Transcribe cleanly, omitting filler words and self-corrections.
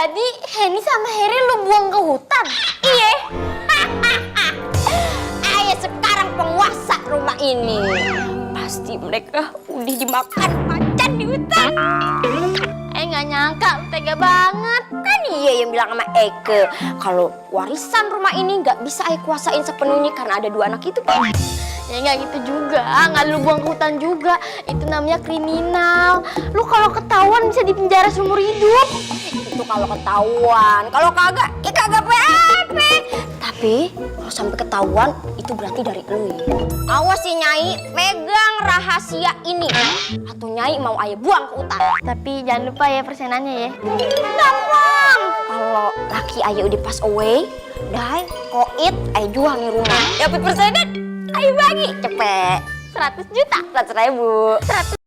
Jadi Henny sama Harry lu buang ke hutan? Iya. Ayah sekarang penguasa rumah ini. Pasti mereka udah dimakan macan di hutan. Nggak nyangka, tega banget. Kan iya yang bilang sama Eke kalau warisan rumah ini nggak bisa Ayah kuasain sepenuhnya karena ada 2 anak itu. Ya nggak gitu juga, nggak lu buang ke hutan juga. Itu namanya kriminal. Lu kalau ketahuan bisa dipenjara seumur hidup. Itu kalau ketahuan, kalau kagak, ya kagak apa-apa. Tapi kalau sampai ketahuan itu berarti dari lu ya. Awas si Nyai pegang rahasia ini, atau Nyai mau Ayah buang ke hutan. Tapi jangan lupa ya persenannya ya. Gampang. Kalau laki Ayah udah pass away, dai, koit, Ayah jual nih rumah. Dapat persenan, Ayah bagi cepet. 100 juta. 100.000.